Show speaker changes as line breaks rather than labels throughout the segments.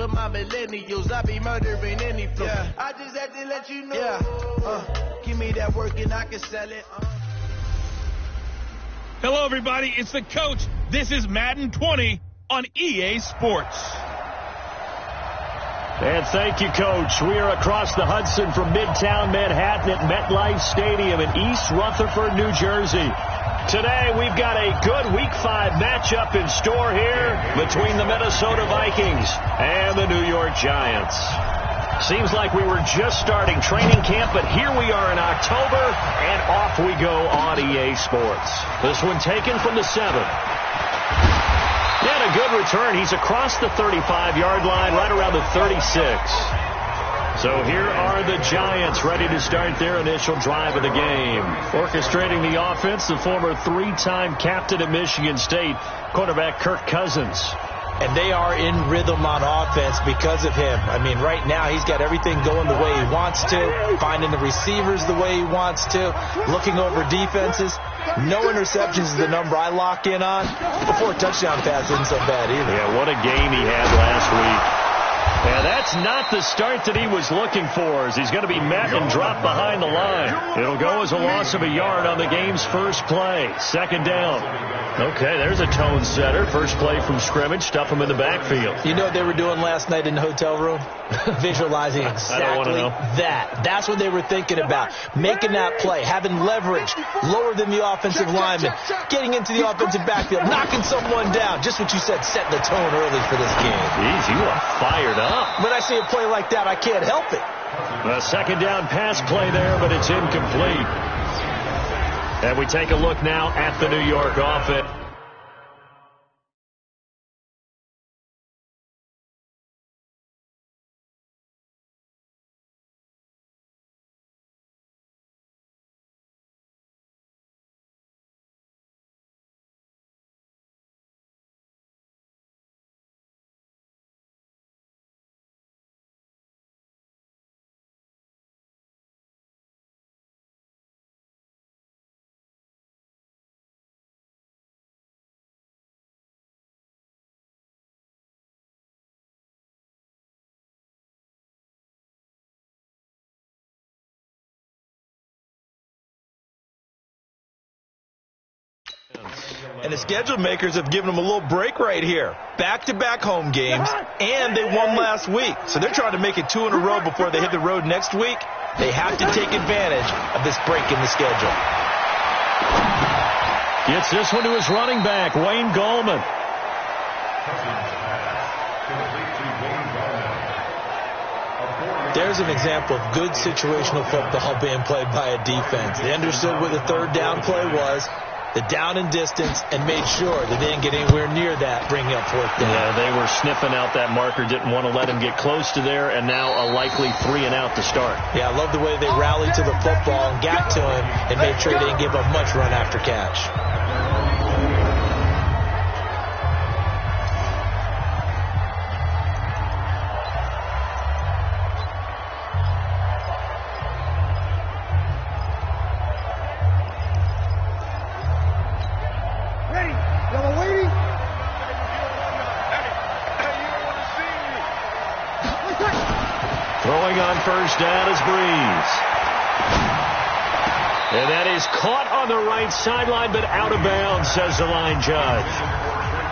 for my millennials. I be murdering any flow. Yeah. I just had to let you know. Yeah. Give me that work and I can sell it.
Hello, everybody. It's the coach. This is Madden 20 on EA Sports.
And thank you, Coach. We are across the Hudson from Midtown Manhattan at MetLife Stadium in East Rutherford, New Jersey. Today, we've got a good Week 5 matchup in store here between the Minnesota Vikings and the New York Giants. Seems like we were just starting training camp, but here we are in October, and off we go on EA Sports. This one taken from the 7. And a good return. He's across the 35-yard line, right around the 36. So here are the Giants ready to start their initial drive of the game. Orchestrating the offense, the former 3-time captain at Michigan State, quarterback Kirk Cousins.
And they are in rhythm on offense because of him. I mean, right now he's got everything going the way he wants to, finding the receivers the way he wants to, looking over defenses. No interceptions is the number I lock in on. The 4 touchdown pass isn't so bad either.
Yeah, what a game he had last week. Yeah, that's not the start that he was looking for, as he's going to be met and dropped behind the line. It'll go as a loss of a yard on the game's first play. Second down. Okay, there's a tone setter. First play from scrimmage. Stuff him in the backfield.
You know what they were doing last night in the hotel room? Visualizing exactly that. That's what they were thinking about. Making that play, having leverage, lower than the offensive lineman, getting into the offensive backfield, knocking someone down. Just what you said, setting the tone early for this game.
Jeez, you are fired up.
When I see a play like that, I can't help it.
A second down pass play there, but it's incomplete. And we take a look now at the New York offense.
And the schedule makers have given them a little break right here. Back-to-back home games, and they won last week. So they're trying to make it 2 in a row before they hit the road next week. They have to take advantage of this break in the schedule.
Gets this one to his running back, Wayne Gallman.
There's an example of good situational football being played by a defense. They understood what the third down play was, the down and distance, and made sure that they didn't get anywhere near that, bringing up 4th down.
Yeah, they were sniffing out that marker, didn't want to let him get close to there, and now a likely 3 and out to start.
Yeah, I love the way they rallied to the football and got to him and made sure they didn't give up much run after catch.
First down is Breeze. And that is caught on the right sideline, but out of bounds, says the line judge.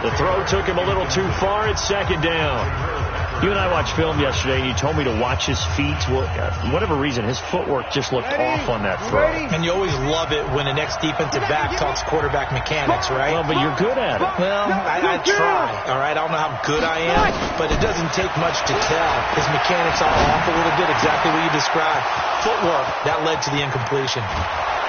The throw took him a little too far at second down. You and I watched film yesterday, and you told me to watch his feet. Well, whatever reason, his footwork just looked off on that throw.
And you always love it when the next defensive back talks quarterback mechanics, right?
Well, but you're good at it.
Well, I try, all right? I don't know how good I am, but it doesn't take much to tell. His mechanics are off a little bit, exactly what you described. Footwork, that led to the incompletion.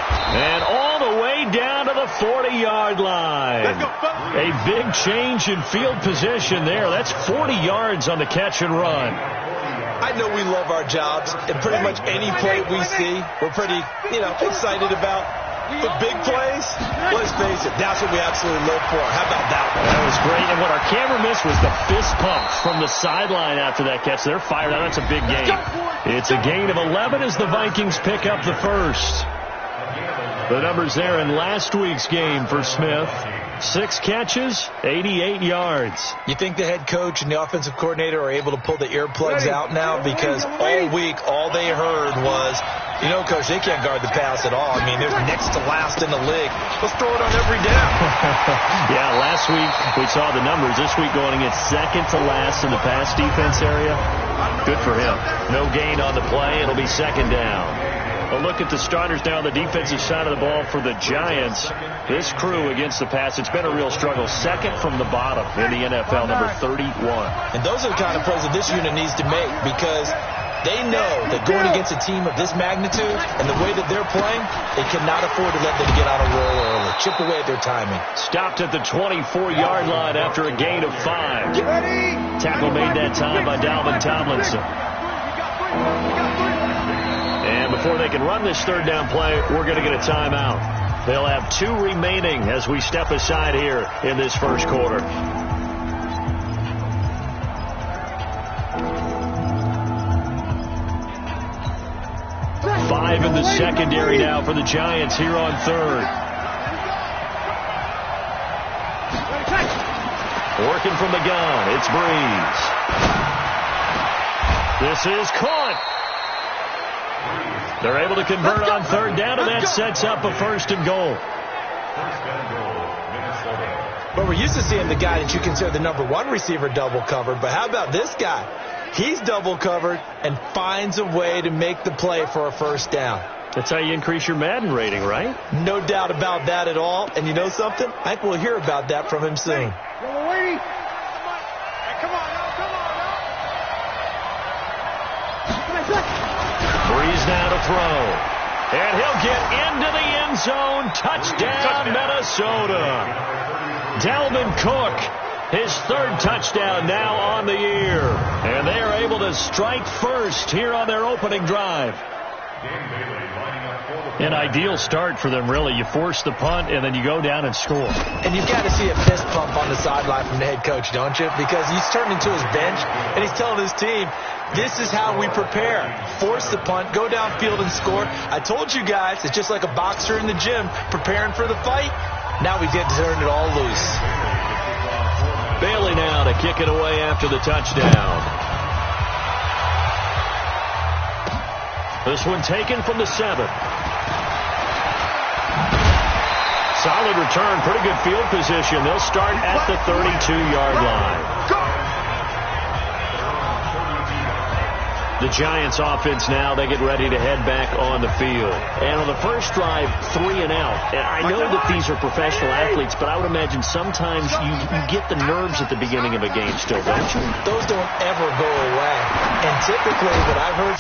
And all the way down to the 40-yard line. A big change in field position there. That's 40 yards on the catch and run.
I know we love our jobs, and pretty much any play we see, we're pretty, excited about. But big plays, let's face it, that's what we absolutely live for. How about that one?
That was great. And what our camera missed was the fist pumps from the sideline after that catch. They're fired out. That's a big gain. It's a gain of 11 as the Vikings pick up the first. The numbers there in last week's game for Smith. 6 catches, 88 yards.
You think the head coach and the offensive coordinator are able to pull the earplugs out now? Because all week, all they heard was, you know, Coach, they can't guard the pass at all. I mean, they're next to last in the league. Let's throw it on every down.
Yeah, last week we saw the numbers. This week going against second to last in the pass defense area. Good for him. No gain on the play. It'll be second down. A look at the starters now on the defensive side of the ball for the Giants. This crew against the pass, it's been a real struggle. Second from the bottom in the NFL, number 31.
And those are the kind of plays that this unit needs to make, because they know that going against a team of this magnitude and the way that they're playing, they cannot afford to let them get on a roll early. Chip away at their timing. Stopped
at the 24-yard line after a gain of 5. Tackle made that time by Dalvin Tomlinson. And before they can run this third down play, we're going to get a timeout. They'll have 2 remaining as we step aside here in this first quarter. Five in the secondary now for the Giants here on third. Working from the gun, it's Breeze. This is caught. They're able to convert on third down, and that sets up a 1st and goal.
But we're used to seeing the guy that you consider the number 1 receiver double covered. But how about this guy? He's double covered and finds a way to make the play for a 1st down.
That's how you increase your Madden rating, right?
No doubt about that at all. And you know something? I think we'll hear about that from him soon.
Breeze now to throw. And he'll get into the end zone. Touchdown, Minnesota. Dalvin Cook, his 3rd touchdown now on the year. And they are able to strike first here on their opening drive. An ideal start for them, really. You force the punt, and then you go down and score.
And you've got to see a fist pump on the sideline from the head coach, don't you? Because he's turned into his bench, and he's telling his team, this is how we prepare. Force the punt, go downfield and score. I told you guys, it's just like a boxer in the gym preparing for the fight. Now we get to turn it all loose.
Bailey now to kick it away after the touchdown. This one taken from the 7. Solid return, pretty good field position. They'll start at the 32-yard line. The Giants offense now, they get ready to head back on the field. And on the first drive, 3 and out. And I know that these are professional athletes, but I would imagine sometimes you get the nerves at the beginning of a game still, don't you?
Those don't ever go away. And typically what I've heard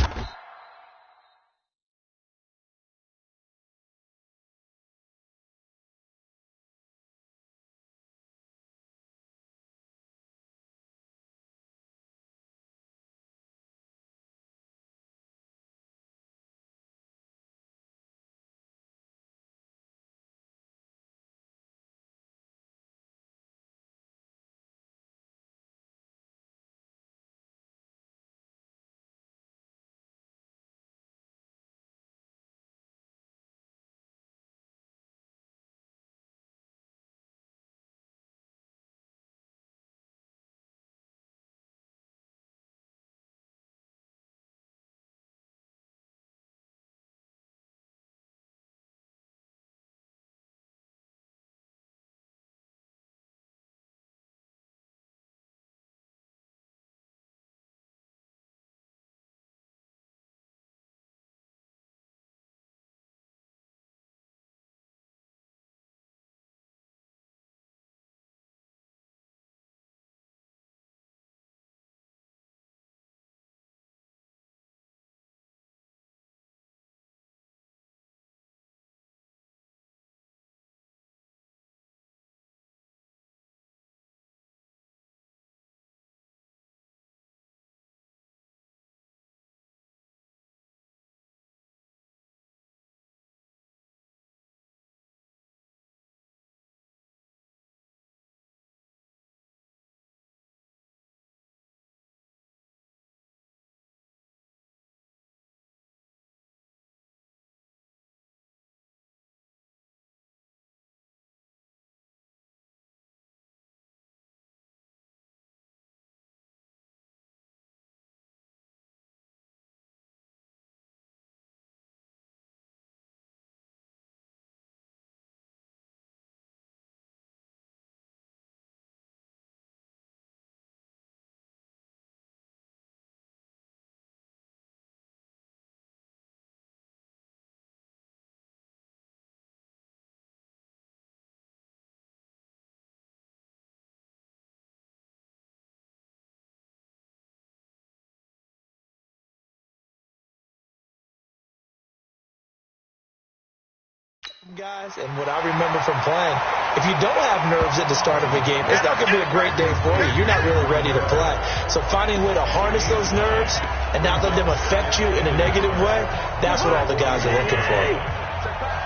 Guys, and what I remember from playing, if you don't have nerves at the start of a game, it's not going to be a great day for you. You're not really ready to play. So finding a way to harness those nerves and not let them affect you in a negative way, that's what all the guys are looking for.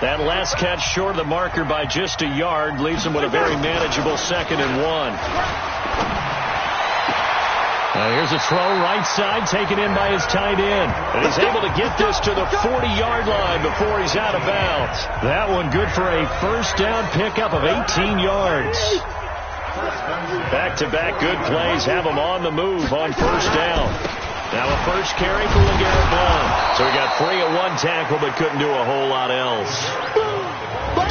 That last catch short of the marker by just a yard leaves him with a very manageable 2nd and 1. Here's a throw right side taken in by his tight end. And he's able to get this to the 40-yard line before he's out of bounds. That one good for a first down pickup of 18 yards. Back-to-back good plays have him on the move on first down. Now a first carry for LeGarrette Blount. So he got free of one tackle but couldn't do a whole lot else.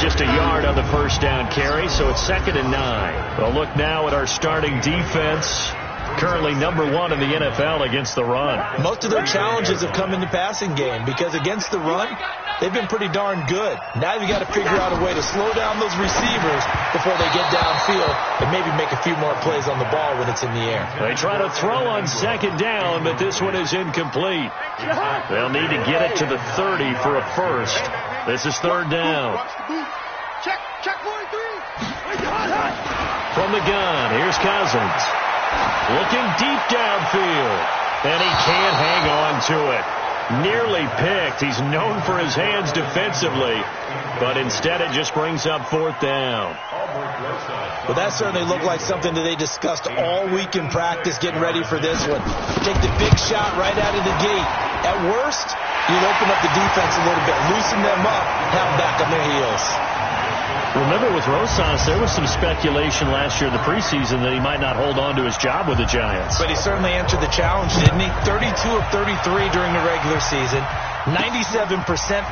Just a yard on the first down carry, so it's 2nd and 9. We'll look now at our starting defense. Currently number 1 in the NFL against the run.
Most of their challenges have come in the passing game because against the run, they've been pretty darn good. Now you've got to figure out a way to slow down those receivers before they get downfield and maybe make a few more plays on the ball when it's in the air.
They try to throw on 2nd down, but this one is incomplete. They'll need to get it to the 30 for a first. This is 3rd down.
Check 43.
From the gun, here's Cousins. Looking deep downfield, and he can't hang on to it. Nearly picked. He's known for his hands defensively, but instead it just brings up 4th down.
Well, that certainly looked like something that they discussed all week in practice getting ready for this one. Take the big shot right out of the gate. At worst, you'll open up the defense a little bit, loosen them up, have them back on their heels.
Remember with Rosas, there was some speculation last year in the preseason that he might not hold on to his job with the Giants.
But he certainly answered the challenge, didn't he? 32 of 33 during the regular season, 97%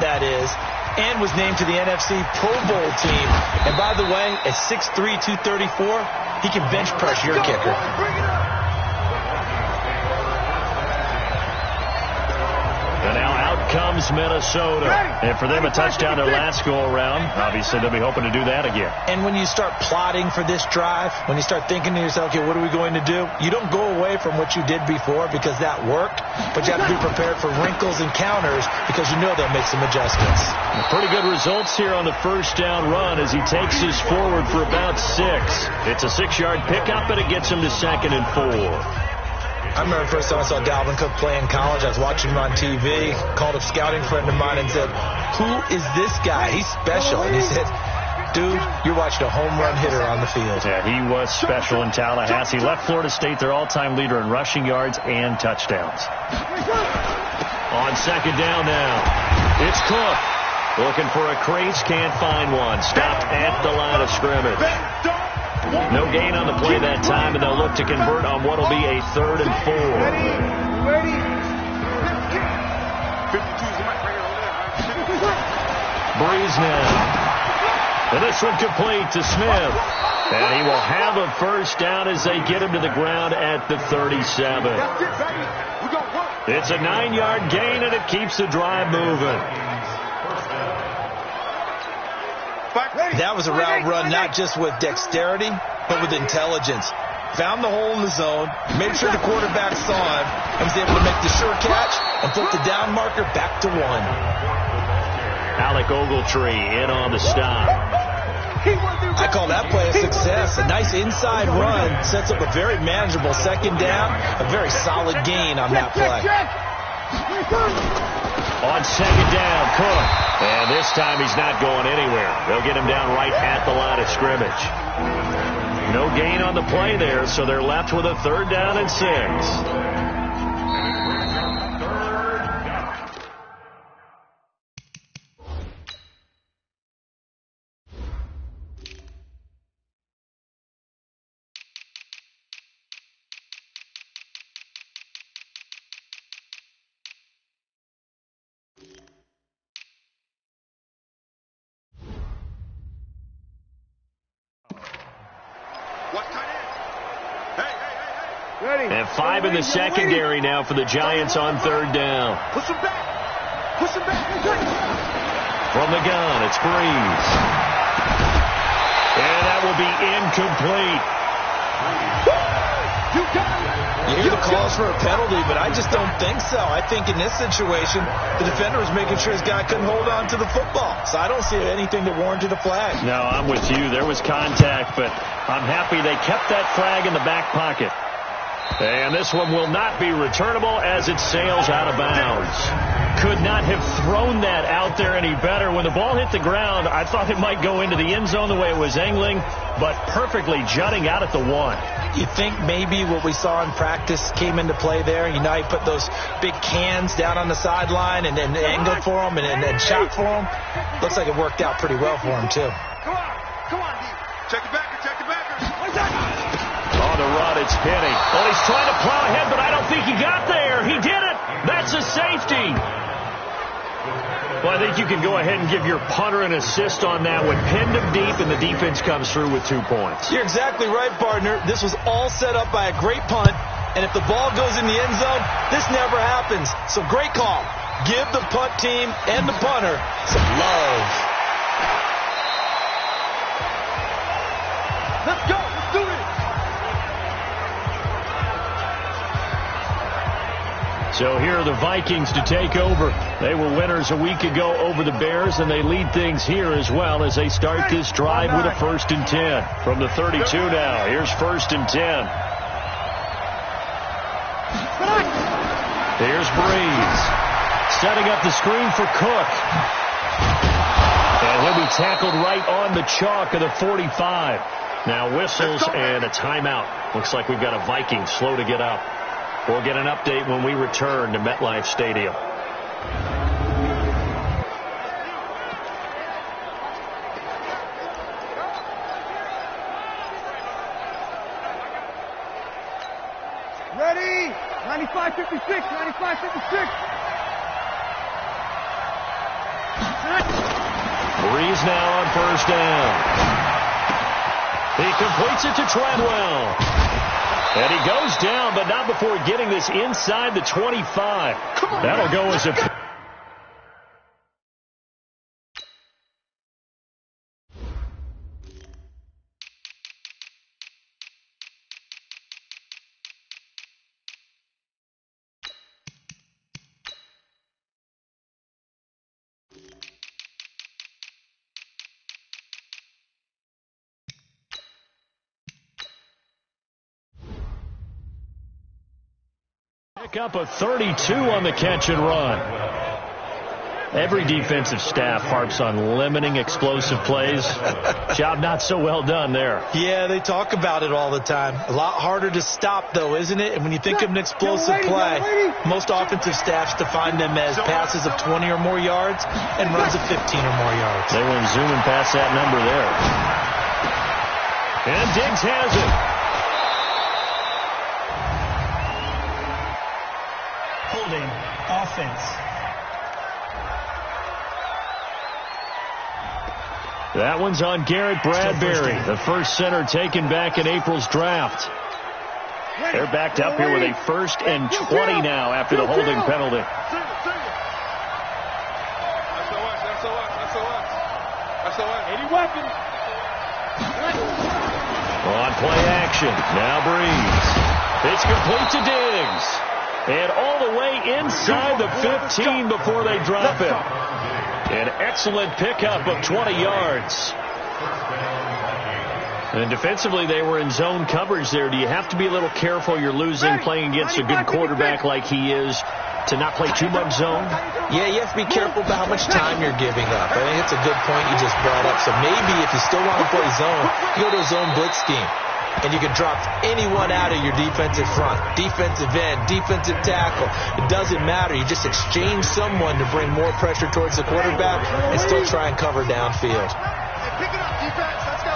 that is, and was named to the NFC Pro Bowl team. And by the way, at 6'3", 234, he can bench press your kicker.
And now out comes Minnesota. And for them, a touchdown their last go-around. Obviously, they'll be hoping to do that again.
And when you start plotting for this drive, when you start thinking to yourself, okay, what are we going to do? You don't go away from what you did before because that worked, but you have to be prepared for wrinkles and counters because you know they'll make some adjustments.
Pretty good results here on the first down run as he takes this forward for about 6. It's a 6-yard pickup, and it gets him to 2nd and 4.
I remember the first time I saw Dalvin Cook play in college. I was watching him on TV, called a scouting friend of mine and said, who is this guy? He's special. And he said, dude, you're watching a home run hitter on the field.
Yeah, he was special in Tallahassee. Left Florida State their all-time leader in rushing yards and touchdowns. On 2nd down now, it's Cook. Looking for a crease, can't find one. Stopped at the line of scrimmage. No gain on the play that time, and they'll look to convert on what will be a 3rd and 4.
Ready?
Breeze now. And this one complete to Smith. And he will have a first down as they get him to the ground at the 37. It's a 9-yard gain, and it keeps the drive moving.
That was a route run not just with dexterity, but with intelligence. Found the hole in the zone, made sure the quarterback saw him, and was able to make the sure catch and flip the down marker back to 1.
Alec Ogletree in on the stop.
I call that play a success. A nice inside run sets up a very manageable 2nd down, a very solid gain on that play.
On 2nd down, Cook. And this time he's not going anywhere. They'll get him down right at the line of scrimmage. No gain on the play there, so they're left with a 3rd down and 6. And 5 in the secondary now for the Giants on 3rd down.
Push him back.
From the gun, it's Breeze. And that will be incomplete.
You hear the calls for a penalty, but I just don't think so. I think in this situation, the defender was making sure his guy couldn't hold on to the football. So I don't see anything that warranted a flag.
No, I'm with you. There was contact, but I'm happy they kept that flag in the back pocket. And this one will not be returnable as it sails out of bounds. Could not have thrown that out there any better. When the ball hit the ground, I thought it might go into the end zone the way it was angling, but perfectly jutting out at the 1.
You think maybe what we saw in practice came into play there? You know, he put those big cans down on the sideline and then angled for him and then shot for him. Looks like it worked out pretty well for him, too.
Come on, D. Check the backers, check the backers.
On the run, it's Penny. Well, he's trying to plow ahead, but I don't think he got there. He did it. That's a safety. Well, I think you can go ahead and give your punter an assist on that one. Pinned him deep, and the defense comes through with 2 points.
You're exactly right, partner. This was all set up by a great punt, and if the ball goes in the end zone, this never happens. So great call. Give the punt team and the punter some love.
Let's go. Let's do it.
So here are the Vikings to take over. They were winners a week ago over the Bears, and they lead things here as well as they start this drive with a 1st and 10. From the 32 now, here's 1st and 10. Here's Breeze. Setting up the screen for Cook. And he'll be tackled right on the chalk of the 45. Now whistles and a timeout. Looks like we've got a Viking slow to get up. We'll get an update when we return to MetLife Stadium.
Ready? 95-56, 95-56.
Breeze now on 1st down. He completes it to Treadwell. And he goes down, but not before getting this inside the 25. That'll go as a... Pick up a 32 on the catch and run. Every defensive staff harps on limiting explosive plays. Job not so well done there.
Yeah, they talk about it all the time. A lot harder to stop, though, isn't it? And when you think of an explosive play, most offensive staffs define them as passes of 20 or more yards and runs of 15 or more yards.
They went zooming past that number there. And Diggs has it.
Offense.
That one's on Garrett Bradbury, the first center taken back in April's draft. They're backed up here with a 1st and 20 now after the holding penalty.
Any weapon.
On play action. Now Breeze. It's complete to Diggs. And all the way inside the 15 before they drop him. An excellent pickup of 20 yards. And defensively, they were in zone coverage there. Do you have to be a little careful? You're losing, playing against a good quarterback like he is, to not play too much zone?
Yeah, you have to be careful about how much time you're giving up. I think it's a good point you just brought up. So maybe if you still want to play zone, you go to a zone blitz scheme. And you can drop anyone out of your defensive front, defensive end, defensive tackle. It doesn't matter. You just exchange someone to bring more pressure towards the quarterback and still try and cover downfield.
Pick it up, defense. Let's go.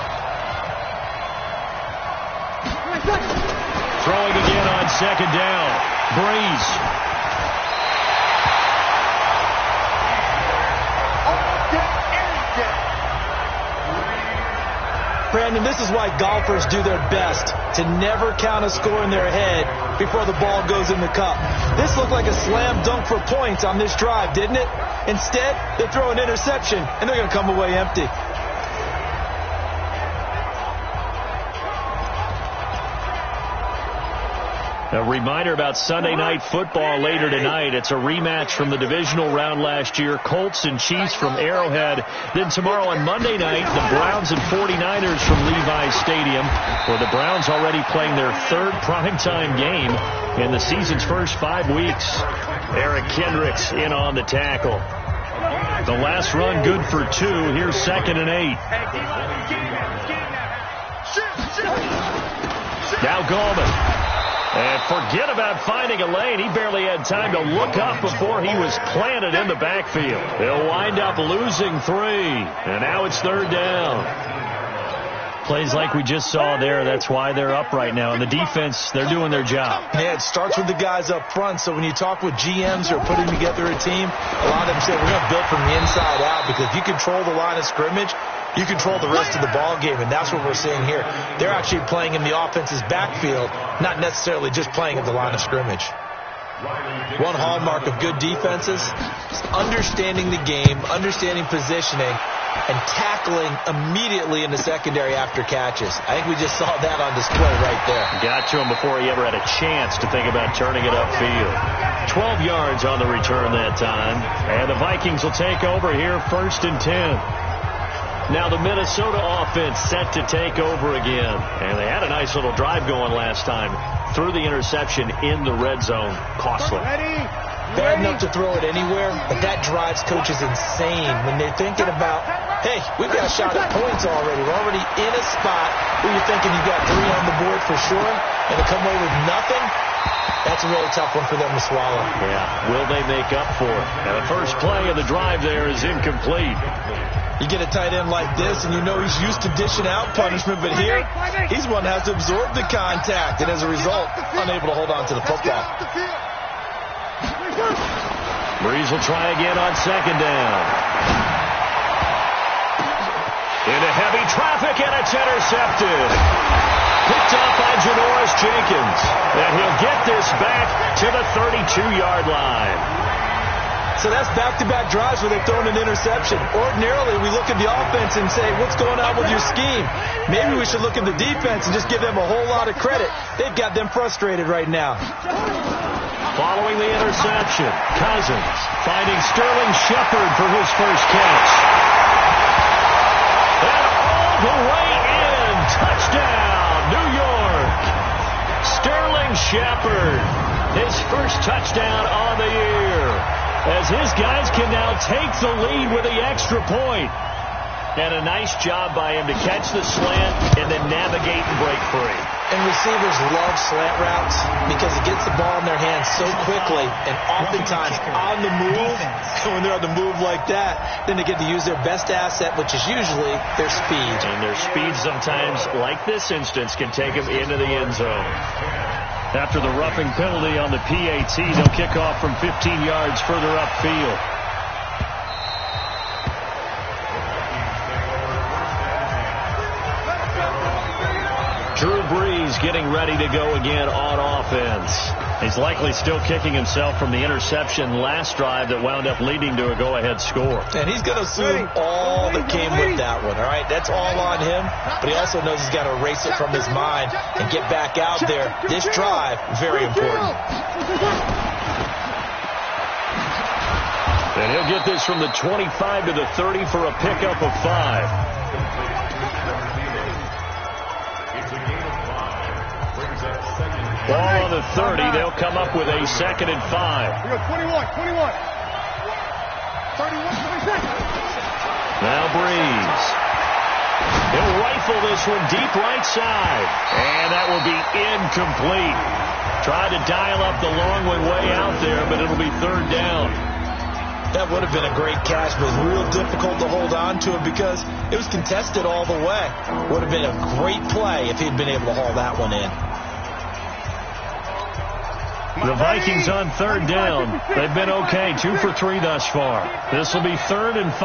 Throwing again on 2nd down. Breeze.
Brandon, this is why golfers do their best to never count a score in their head before the ball goes in the cup. This looked like a slam dunk for points on this drive, didn't it? Instead, they throw an interception, and they're going to come away empty.
A reminder about Sunday Night Football later tonight. It's a rematch from the divisional round last year. Colts and Chiefs from Arrowhead. Then tomorrow on Monday night, the Browns and 49ers from Levi's Stadium, where the Browns already playing their third primetime game in the season's first 5 weeks. Eric Kendricks in on the tackle. The last run good for 2. Here's 2nd and 8. Now Gallman. And forget about finding a lane. He barely had time to look up before he was planted in the backfield. They'll wind up losing 3. And now it's 3rd down. Plays like we just saw there. That's why they're up right now. And the defense, they're doing their job.
Yeah, it starts with the guys up front. So when you talk with GMs who are putting together a team, a lot of them say we're going to build from the inside out, because if you control the line of scrimmage, you control the rest of the ball game, and that's what we're seeing here. They're actually playing in the offense's backfield, not necessarily just playing at the line of scrimmage. One hallmark of good defenses is understanding the game, understanding positioning, and tackling immediately in the secondary after catches. I think we just saw that on display right there.
Got to him before he ever had a chance to think about turning it upfield. 12 yards on the return that time, and the Vikings will take over here 1st and 10. Now the Minnesota offense set to take over again. And they had a nice little drive going last time. Threw the interception in the red zone. Costly.
Bad enough to throw it anywhere, but that drives coaches insane when they're thinking about, hey, we've got a shot at points already. We're already in a spot where you're thinking you've got 3 on the board for sure, and to come away with nothing, that's a really tough one for them to swallow.
Yeah, will they make up for it? And the first play of the drive there is incomplete.
You get a tight end like this, and you know he's used to dishing out punishment, but here, he's one that has to absorb the contact, and as a result, unable to hold on to the football.
Breeze will try again on 2nd down. Into heavy traffic, and it's intercepted. Picked up by Janoris Jenkins, and he'll get this back to the 32-yard line.
So that's back-to-back drives where they've thrown an interception. Ordinarily, we look at the offense and say, what's going on with your scheme? Maybe we should look at the defense and just give them a whole lot of credit. They've got them frustrated right now.
Following the interception, Cousins finding Sterling Shepard for his first catch. And all the way in. Touchdown, New York. Sterling Shepard, his first touchdown on the year, as his guys can now take the lead with the extra point. And a nice job by him to catch the slant and then navigate and break free.
And receivers love slant routes because it gets the ball in their hands so quickly and oftentimes on the move. And when they're on the move like that, then they get to use their best asset, which is usually their speed.
And their speed sometimes, like this instance, can take them into the end zone. After the roughing penalty on the PAT, they'll kick off from 15 yards further upfield. Drew Brees getting ready to go again on offense. He's likely still kicking himself from the interception last drive that wound up leading to a go-ahead score.
And he's going to assume all that came with that one, all right? That's all on him, but he also knows he's got to erase it from his mind and get back out there. This drive, very important.
And he'll get this from the 25 to the 30 for a pickup of 5. Ball on the 30. They'll come up with a 2nd and 5.
We go 21. 31, 26.
Now Breeze. He'll rifle this one deep right side. And that will be incomplete. Tried to dial up the long one way out there, but it'll be 3rd down.
That would have been a great catch, but it was real difficult to hold on to it because it was contested all the way. Would have been a great play if he'd been able to haul that one in.
The Vikings on 3rd down. They've been okay. 2 for 3 thus far. This will be 3rd and 5.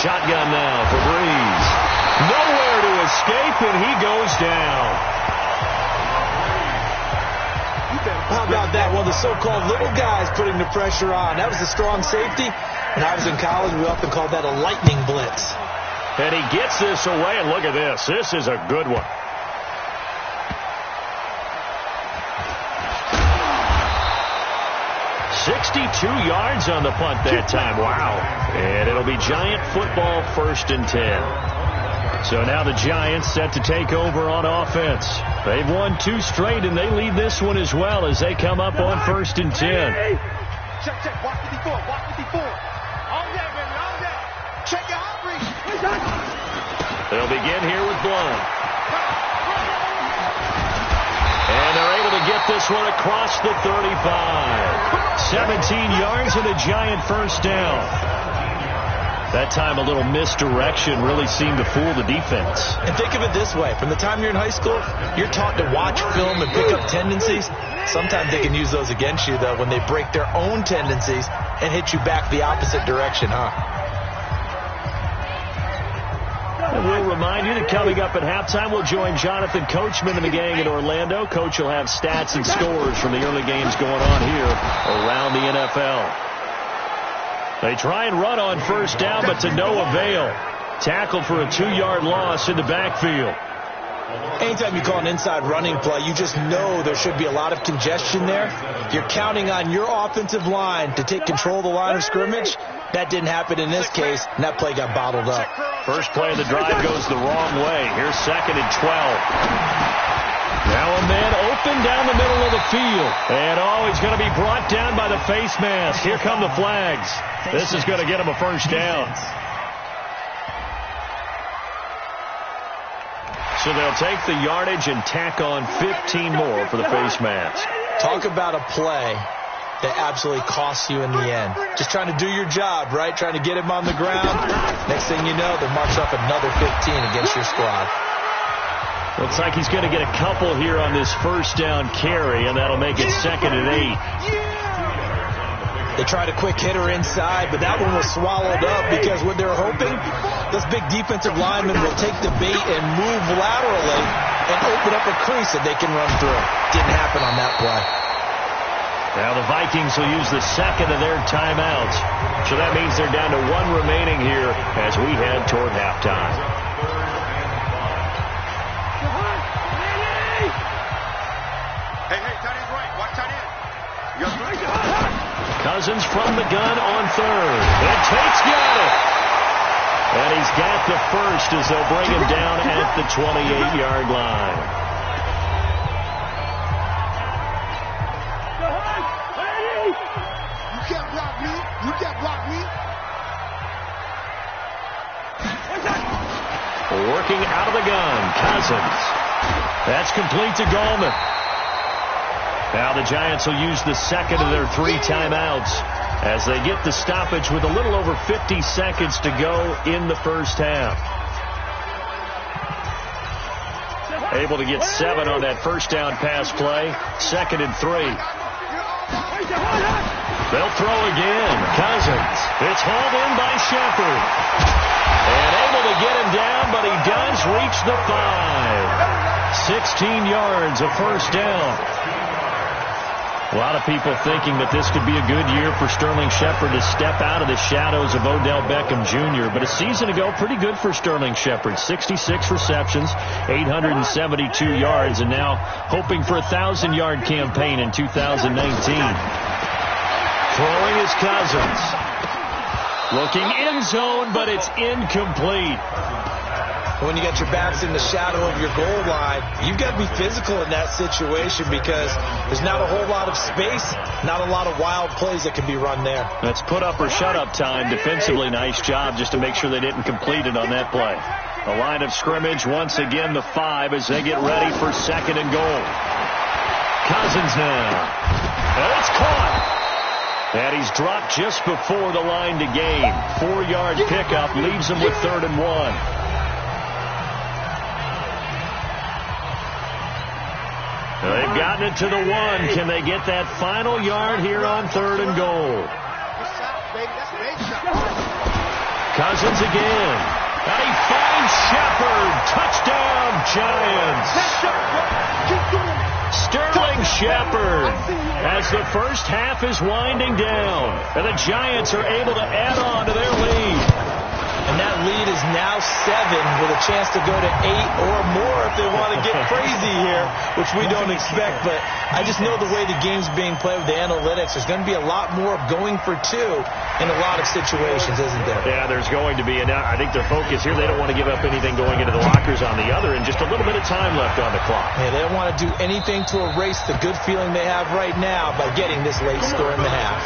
Shotgun now for Breeze. Nowhere to escape, and he goes down.
How about that? One of the so-called little guys putting the pressure on. That was a strong safety. When I was in college, we often called that a lightning blitz.
And he gets this away, and look at this. This is a good one. 62 yards on the punt that time. Wow. And it'll be Giant football, 1st and 10. So now the Giants set to take over on offense. They've won 2 straight, and they lead this one as well as they come up on 1st and 10.
Check, check. Watch 54. Watch 54. All day, baby. All day. Check your outreach.
They'll begin here with Blount. And they're able to get this one across the 35. 17 yards and a Giant 1st down. That time a little misdirection really seemed to fool the defense.
And think of it this way. From the time you're in high school, you're taught to watch film and pick up tendencies. Sometimes they can use those against you, though, when they break their own tendencies and hit you back the opposite direction, huh?
And we'll remind you that coming up at halftime, we'll join Jonathan Coachman and the gang in Orlando. Coach will have stats and scores from the early games going on here around the NFL. They try and run on 1st down, but to no avail. Tackled for a 2-yard loss in the backfield.
Anytime you call an inside running play, you just know there should be a lot of congestion there. You're counting on your offensive line to take control of the line of scrimmage. That didn't happen in this case, and that play got bottled up.
First play of the drive goes the wrong way. Here's 2nd and 12. Now a man open down the middle of the field. And he's going to be brought down by the face mask. Here come the flags. This is going to get him a 1st down. So they'll take the yardage and tack on 15 more for the face mask.
Talk about a play that absolutely costs you in the end. Just trying to do your job, right? Trying to get him on the ground. Next thing you know, they'll march up another 15 against your squad.
Looks like he's going to get a couple here on this 1st down carry, and that'll make it 2nd and 8.
They tried a quick hitter inside, but that one was swallowed up because what they were hoping, those big defensive linemen will take the bait and move laterally and open up a crease that they can run through. Didn't happen on that play.
Now the Vikings will use the 2nd of their timeouts. So that means they're down to 1 remaining here as we head toward halftime.
Hey, tight end's right. Watch tight end.
Cousins from the gun on 3rd. And Tate's got it. And he's got the 1st as they'll bring him down at the 28-yard line.
You can't block me. You can't block me.
Working out of the gun, Cousins. That's complete to Gallman. Now the Giants will use the 2nd of their 3 timeouts as they get the stoppage with a little over 50 seconds to go in the 1st half. Able to get 7 on that 1st down pass play. 2nd and 3. They'll throw again. Cousins. It's hauled in by Shepard. And able to get him down, but he does reach the 5. 16 yards of 1st down. A lot of people thinking that this could be a good year for Sterling Shepard to step out of the shadows of Odell Beckham Jr. But a season ago, pretty good for Sterling Shepard. 66 receptions, 872 yards, and now hoping for a 1,000-yard campaign in 2019. Throwing is Cousins. Looking end zone, but it's incomplete.
When you got your backs in the shadow of your goal line, you've got to be physical in that situation because there's not a whole lot of space, not a lot of wild plays that can be run there.
That's put up or shut up time. Defensively, nice job just to make sure they didn't complete it on that play. The line of scrimmage, once again, the 5 as they get ready for 2nd and goal. Cousins now. And it's caught. And he's dropped just before the line to gain. 4-yard pickup leaves him with 3rd and 1. They've gotten it to the 1. Can they get that final yard here on 3rd and goal? Cousins again. And he finds Shepard. Touchdown, Giants. Sterling Shepard as the 1st half is winding down. And the Giants are able to add on to their lead.
And that lead is now 7 with a chance to go to 8 or more if they want to get crazy here, which we don't expect. But I just know the way the game's being played with the analytics, there's going to be a lot more going for 2 in a lot of situations, isn't there?
Yeah, there's going to be. And I think their focus here, they don't want to give up anything going into the lockers on the other, and just a little bit of time left on the clock.
Yeah, they don't want to do anything to erase the good feeling they have right now by getting this late score in the half.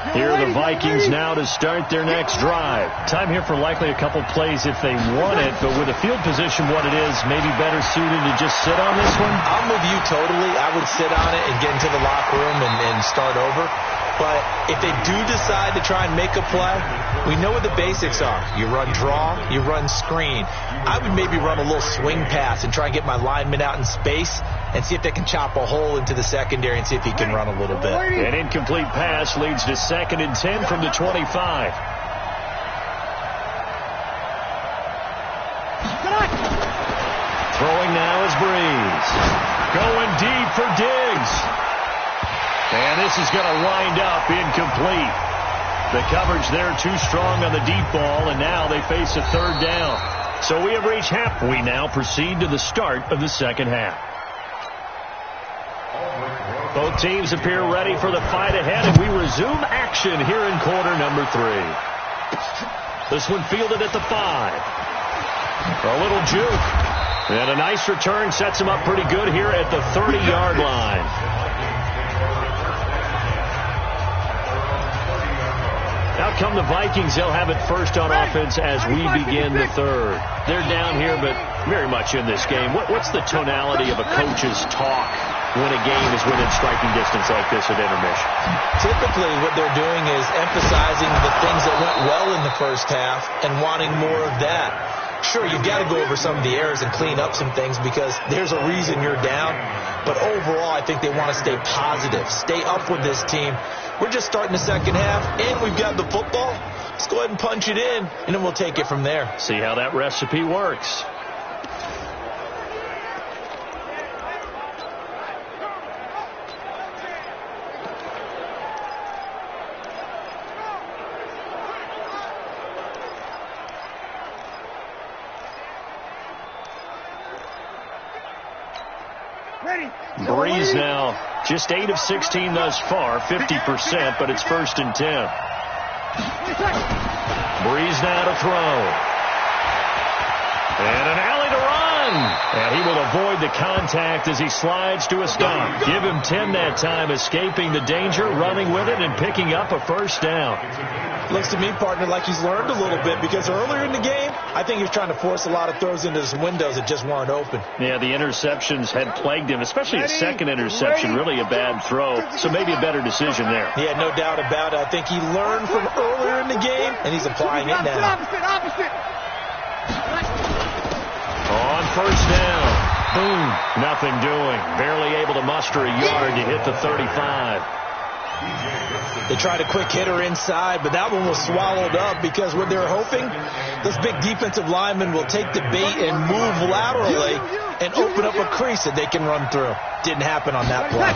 Here are the Vikings now to start their next drive. Time here for likely a couple plays if they want it, but with the field position what it is, maybe better suited to just sit on this one?
I'm with you totally. I would sit on it and get into the locker room and start over. But if they do decide to try and make a play, we know what the basics are. You run draw, you run screen. I would maybe run a little swing pass and try and get my lineman out in space and see if they can chop a hole into the secondary and see if he can run a little bit.
An incomplete pass leads to 2nd and 10 from the 25. Throwing now is Breeze. Going deep for Diggs. And this is going to wind up incomplete. The coverage there too strong on the deep ball, and now they face a 3rd down. So we have reached half. We now proceed to the start of the second half. Both teams appear ready for the fight ahead, and we resume action here in quarter number 3. This one fielded at the 5. A little juke. And a nice return sets him up pretty good here at the 30-yard line. Out come the Vikings. They'll have it first on offense as we begin the 3rd. They're down here, but very much in this game. What's the tonality of a coach's talk when a game is within striking distance like this at intermission?
Typically, what they're doing is emphasizing the things that went well in the first half and wanting more of that. Sure, you've got to go over some of the errors and clean up some things because there's a reason you're down. But overall, I think they want to stay positive, stay up with this team. We're just starting the second half, and we've got the football. Let's go ahead and punch it in, and then we'll take it from there.
See how that recipe works. Breeze now just 8 of 16 thus far, 50%, but it's 1st and 10. Breeze now to throw. And an alley to run. And he will avoid the contact as he slides to a stop. Give him 10 that time, escaping the danger, running with it, and picking up a 1st down.
Looks to me, partner, like he's learned a little bit because earlier in the game, I think he was trying to force a lot of throws into some windows that just weren't open.
Yeah, the interceptions had plagued him, especially the second interception, really a bad throw. So maybe a better decision there.
Yeah, no doubt about it. I think he learned from earlier in the game, and he's applying it now.
On 1st down. Boom. Nothing doing. Barely able to muster a yard to hit the 35.
They tried a quick hitter inside, but that one was swallowed up because what they were hoping, this big defensive lineman will take the bait and move laterally and open up a crease that they can run through. Didn't happen on that play.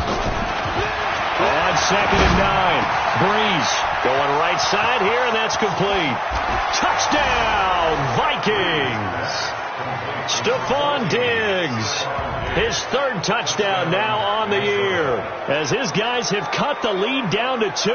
On 2nd and 9, Breeze going right side here, and that's complete. Touchdown, Vikings! Stephon Diggs, his 3rd touchdown now on the year, as his guys have cut the lead down to 2.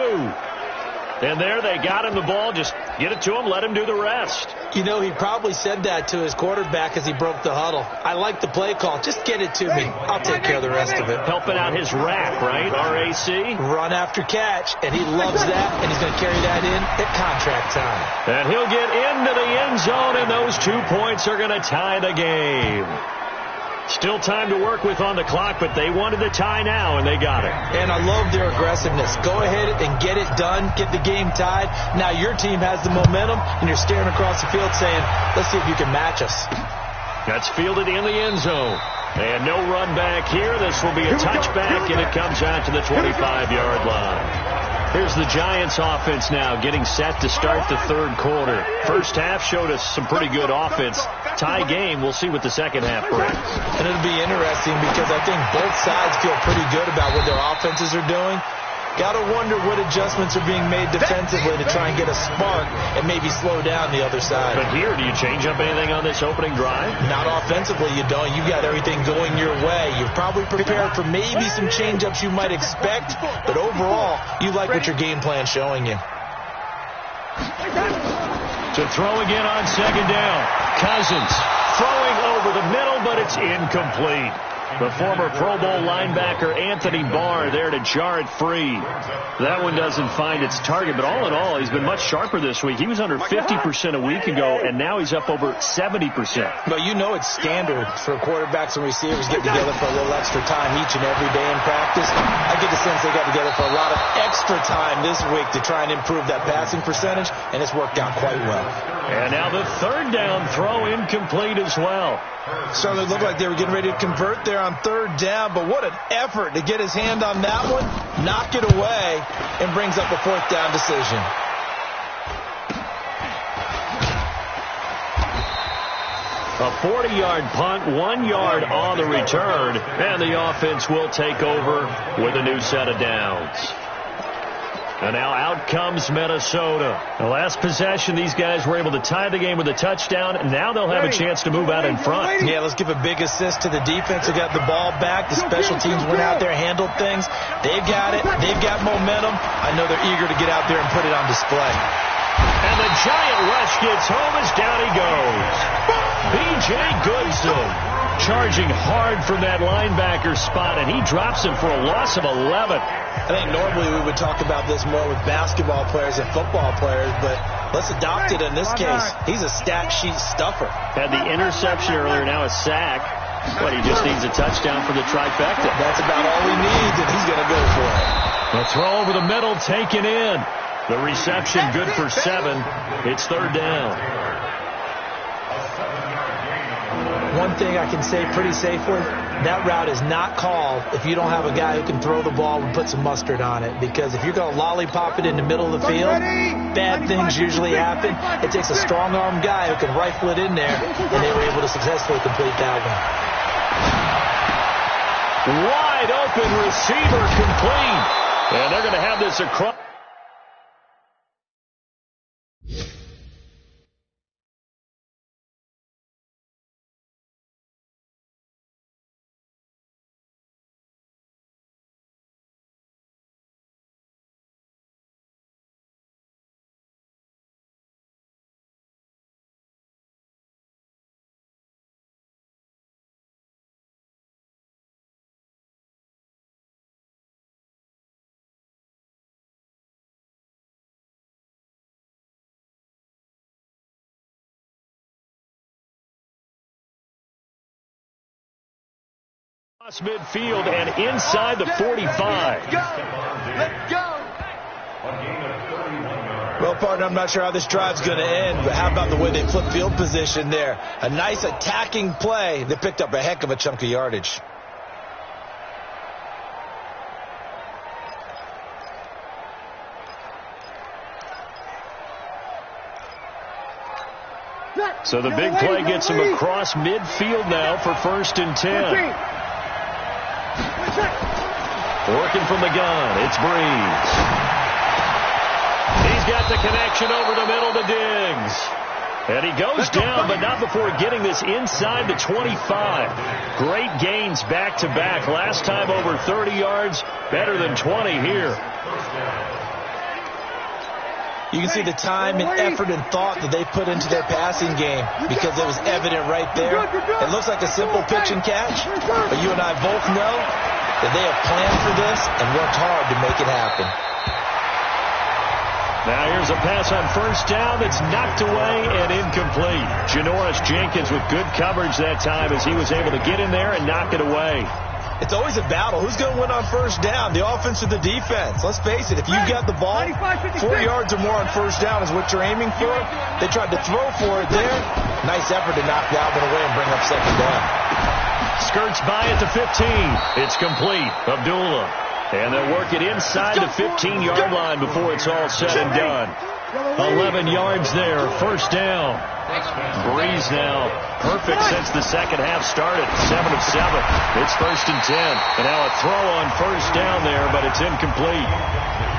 And there they got him the ball. Just get it to him, let him do the rest.
You know, he probably said that to his quarterback as he broke the huddle. I like the play call. Just get it to me. I'll take care of the rest of it.
Helping out his RAC, right? R-A-C?
Run after catch, and he loves that, and he's going to carry that in at contract time.
And he'll get into the end zone, and those 2 points are going to tie the game. Still time to work with on the clock, but they wanted the tie now, and they got it.
And I love their aggressiveness. Go ahead and get it done. Get the game tied. Now your team has the momentum, and you're staring across the field saying, let's see if you can match us.
That's fielded in the end zone. And no run back here. This will be a touchback, and it comes out to the 25-yard line. Here's the Giants offense now getting set to start the third quarter. First half showed us some pretty good offense. Tie game. We'll see what the second half brings.
And it'll be interesting because I think both sides feel pretty good about what their offenses are doing. Got to wonder what adjustments are being made defensively to try and get a spark and maybe slow down the other side.
But here, do you change up anything on this opening drive?
Not offensively, you don't. You got everything going your way. You're probably prepared for maybe some change-ups you might expect, but overall, you like what your game plan's showing you.
To throw again on second down. Cousins throwing over the middle, but it's incomplete. The former Pro Bowl linebacker Anthony Barr there to jar it free. That one doesn't find its target, but all in all, he's been much sharper this week. He was under 50% a week ago, and now he's up over 70%.
But you know it's standard for quarterbacks and receivers get together for a little extra time each and every day in practice. I get the sense they got together for a lot of extra time this week to try and improve that passing percentage, and it's worked out quite well.
And now the third down throw incomplete as well.
Certainly looked like they were getting ready to convert there on third down, but what an effort to get his hand on that one, knock it away, and brings up a fourth down decision.
A 40-yard punt, 1 yard on the return, and the offense will take over with a new set of downs. And now out comes Minnesota. The last possession, these guys were able to tie the game with a touchdown, and now they'll have a chance to move out in front.
Yeah, let's give a big assist to the defense who got the ball back. The special teams went out there, handled things. They've got it. They've got momentum. I know they're eager to get out there and put it on display.
And the giant rush gets home as down he goes. B.J. Goodson charging hard from that linebacker spot, and he drops him for a loss of 11.
I think normally we would talk about this more with basketball players and football players, but let's adopt it in this case. He's a stat sheet stuffer.
Had the interception earlier, now a sack. But he just needs a touchdown for the trifecta.
That's about all he needs, and he's going to go for it.
A throw over the middle, taken in. The reception good for 7. It's third down.
One thing I can say pretty safely, that route is not called if you don't have a guy who can throw the ball and put some mustard on it. Because if you're going to lollipop it in the middle of the field, bad things usually happen. It takes a strong-arm guy who can rifle it in there, and they were able to successfully complete that one.
Wide open receiver complete. And they're going to have this across. Midfield and inside the 45.
Let's go.
Well, partner, I'm not sure how this drive's going to end, but how about the way they flip field position there? A nice attacking play that picked up a heck of a chunk of yardage.
So the big play gets him across midfield now for 1st and 10. Working from the gun, it's Breeze. He's got the connection over the middle to Diggs. And he goes down, but not before getting this inside the 25. Great gains back-to-back. Last time over 30 yards, better than 20 here.
You can see the time and effort and thought that they put into their passing game because it was evident right there. It looks like a simple pitch and catch, but you and I both know that they have planned for this and worked hard to make it happen.
Now here's a pass on 1st down that's knocked away and incomplete. Janoris Jenkins with good coverage that time as he was able to get in there and knock it away.
It's always a battle. Who's going to win on 1st down, the offense or the defense? Let's face it, if you've got the ball, 4 yards or more on 1st down is what you're aiming for. They tried to throw for it there. Nice effort to knock that one away and bring up 2nd down.
Skirts by at the 15. It's complete. Abdullah. And they'll work it inside the 15-yard line before it's all said and done. 11 yards there, first down. Breeze now perfect since the second half started. 7 of 7. It's 1st and 10. And now a throw on first down there, but it's incomplete.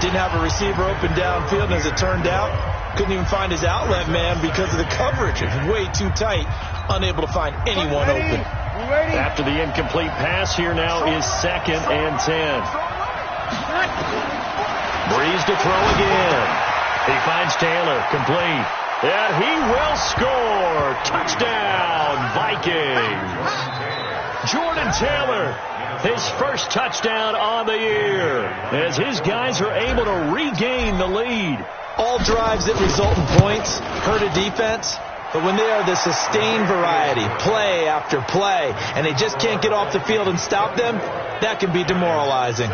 Didn't have a receiver open downfield, and as it turned out, couldn't even find his outlet man because of the coverage. It was way too tight, unable to find anyone open.
After the incomplete pass, here now is 2nd and 10. Breeze to throw again. He finds Taylor, complete. And he will score. Touchdown, Vikings. Jordan Taylor, his first touchdown on the year, as his guys are able to regain the lead.
All drives that result in points hurt a defense, but when they are the sustained variety, play after play, and they just can't get off the field and stop them, that can be demoralizing.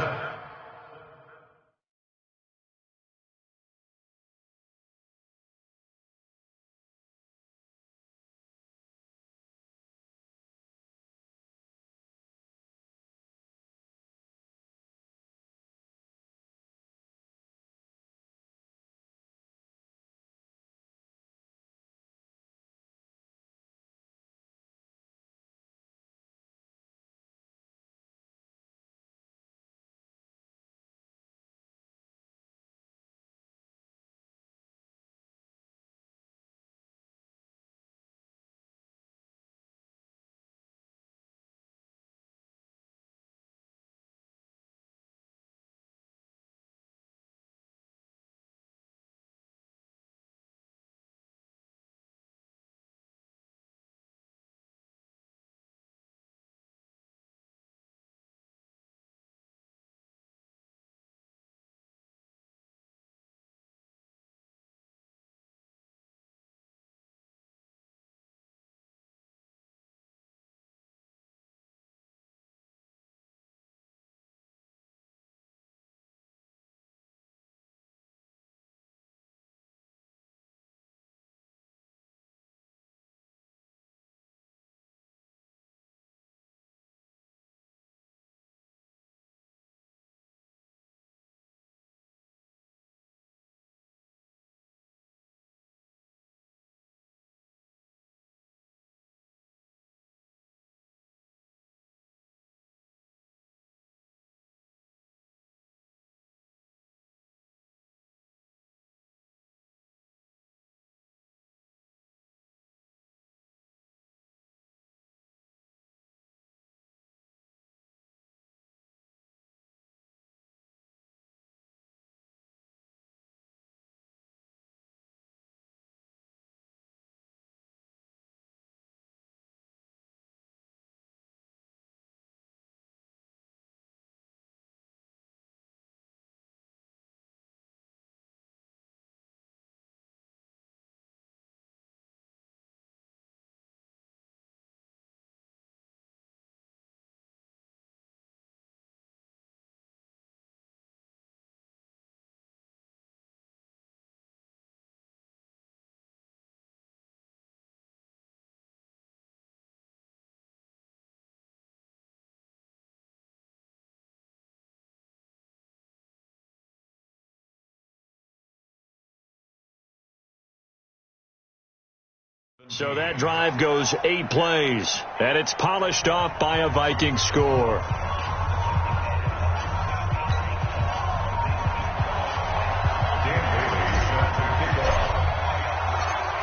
So that drive goes 8 plays, and it's polished off by a Viking score.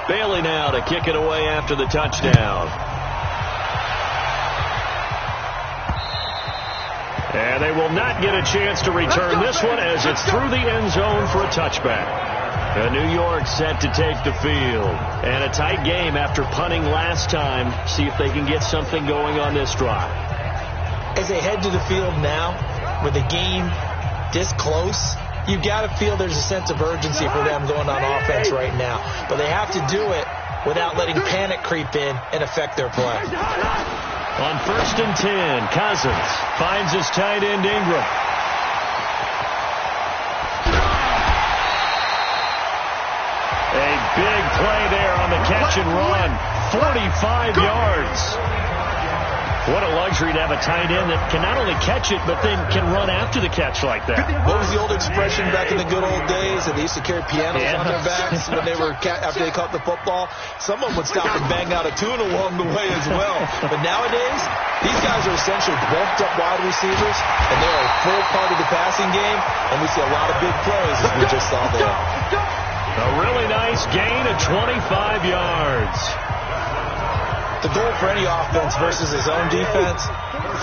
Bailey now to kick it away after the touchdown. And they will not get a chance to return this one as it's through the end zone for a touchback. New York set to take the field. And a tight game after punting last time. See if they can get something going on this drive.
As they head to the field now, with the game this close, you got to feel there's a sense of urgency for them going on offense right now. But they have to do it without letting panic creep in and affect their play.
On 1st and 10, Cousins finds his tight end Ingram. A big play there on the catch and run. 45 yards. What a luxury to have a tight end that can not only catch it, but then can run after the catch like that.
What was the old expression back in the good old days that they used to carry pianos on their backs when they were after they caught the football? Someone would stop and bang out a tune along the way as well. But nowadays, these guys are essentially bulked up wide receivers, and they're a full part of the passing game, and we see a lot of big plays as we just saw there.
A really nice gain of 25 yards.
The goal for any offense versus his own defense,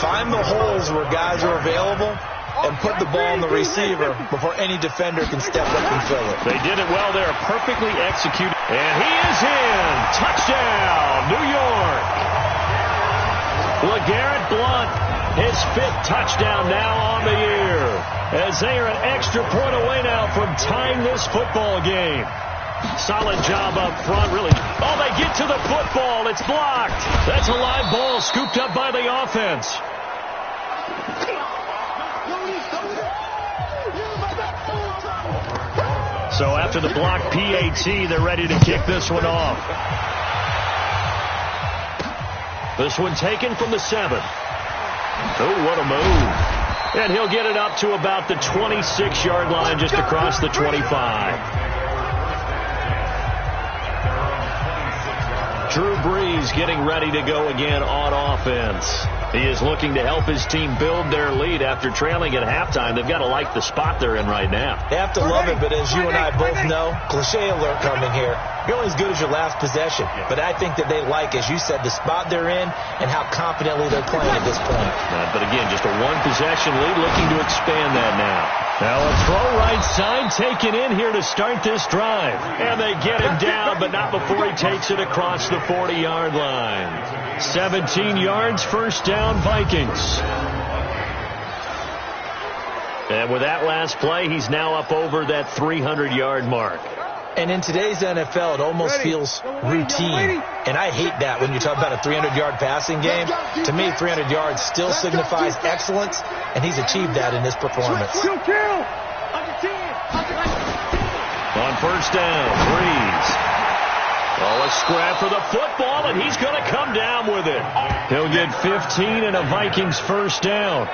find the holes where guys are available and put the ball in the receiver before any defender can step up and fill it.
They did it well there, perfectly executed. And he is in. Touchdown, New York. LeGarrette Blount, his 5th touchdown now on the year, as they are an extra point away now from tying this football game. Solid job up front, really. Oh, they get to the football. It's blocked. That's a live ball scooped up by the offense. So after the block PAT, they're ready to kick this one off. This one taken from the 7. Oh, what a move. And he'll get it up to about the 26-yard line, just across the 25. Drew Brees getting ready to go again on offense. He is looking to help his team build their lead after trailing at halftime. They've got to like the spot they're in right now.
They have to love it, but as you and I both know, cliche alert coming here, you're only as good as your last possession. But I think that they like, as you said, the spot they're in and how confidently they're playing at this point.
But again, just a one-possession lead, looking to expand that now. Now a throw right side taken in here to start this drive. And they get him down, but not before he takes it across the 40-yard line. 17 yards, first down, Vikings. And with that last play, he's now up over that 300-yard mark.
And in today's NFL, it almost feels routine. And I hate that when you talk about a 300-yard passing game. To me, 300 yards still signifies excellence, and he's achieved that in this performance.
On first down, Brees. Oh, a scrap for the football, and he's going to come down with it. He'll get 15 and a Vikings first down.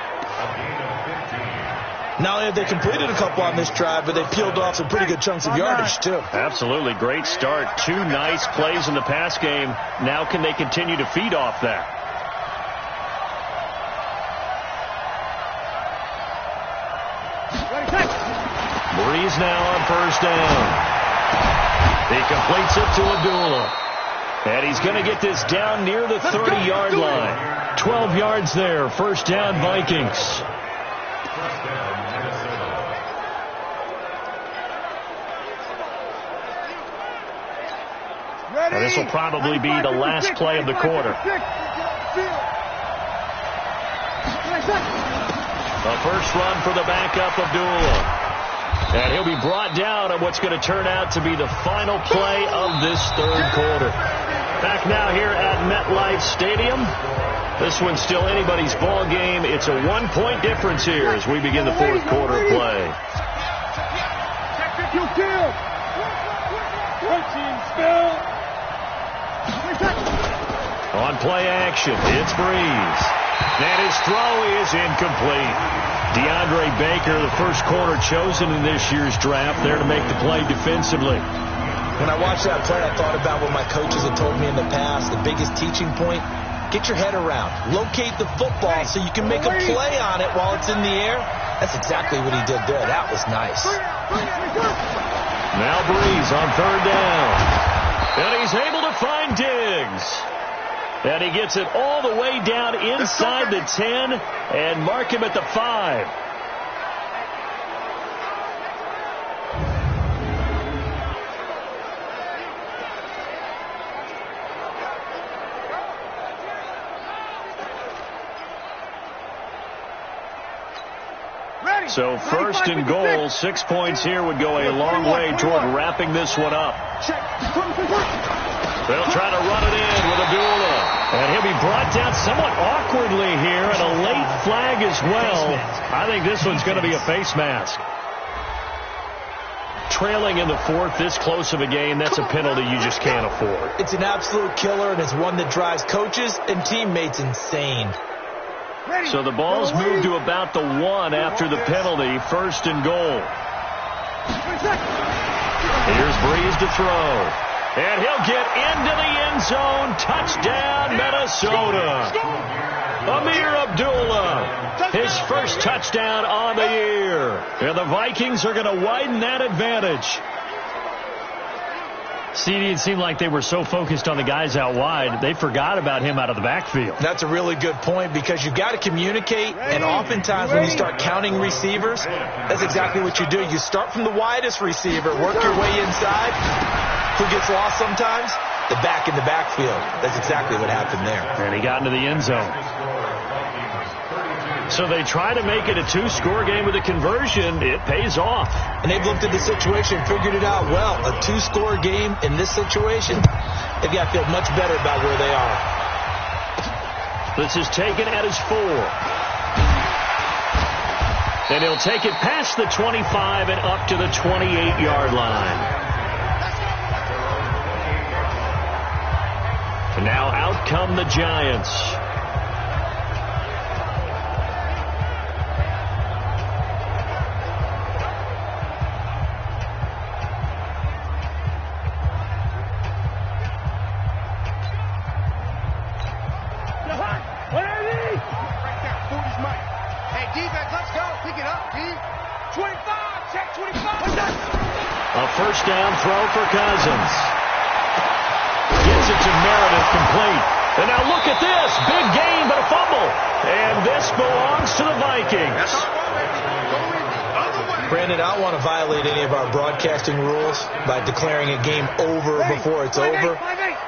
Not only have they completed a couple on this drive, but they peeled off some pretty good chunks of yardage, too.
Absolutely. Great start. 2 nice plays in the pass game. Now can they continue to feed off that? Brees now on first down. He completes it to Abdullah. And he's going to get this down near the 30-yard line. 12 yards there. First down, Vikings. Now, this will probably be the last play of the quarter. The first run for the backup, Abdullah. And he'll be brought down on what's going to turn out to be the final play of this third quarter. Back now here at MetLife Stadium. This one's still anybody's ball game. It's a 1-point difference here as we begin the fourth quarter of play. On play action, it's Brees. And his throw is incomplete. DeAndre Baker, the first corner chosen in this year's draft, there to make the play defensively.
When I watched that play, I thought about what my coaches had told me in the past. The biggest teaching point, get your head around. Locate the football so you can make a play on it while it's in the air. That's exactly what he did there. That was nice.
Now Brees on third down. And he's able to find Diggs. And he gets it all the way down inside the 10 and mark him at the 5. So first and goal, 6 points here would go a long way toward wrapping this one up. They'll try to run it in with Abdullah. And he'll be brought down somewhat awkwardly here, and a late flag as well. I think this one's going to be a face mask. trailing in the fourth, this close of a game, that's a penalty you just can't afford.
It's an absolute killer, and it's one that drives coaches and teammates insane.
So the ball's moved to about the 1 after the penalty, 1st and goal. Here's Breeze to throw. And he'll get into the end zone. Touchdown, Minnesota. Amir Abdullah, his first touchdown on the year. And the Vikings are going to widen that advantage. CD, it seemed like they were so focused on the guys out wide, they forgot about him out of the backfield.
That's a really good point, because you've got to communicate, and oftentimes when you start counting receivers, that's exactly what you do. You start from the widest receiver, work your way inside. Who gets lost sometimes? The back in the backfield. That's exactly what happened there.
And he got into the end zone. So they try to make it a 2-score game with a conversion. It pays off.
And they've looked at the situation, figured it out well. A 2-score game in this situation, they've got to feel much better about where they are.
This is taken at his 4. And he'll take it past the 25 and up to the 28-yard line. And now out come the Giants. A first down throw for Cousins. Gets it to Meredith, complete. And now look at this. Big gain, but a fumble. And this belongs to the Vikings.
Brandon, I don't want to violate any of our broadcasting rules by declaring a game over before it's over.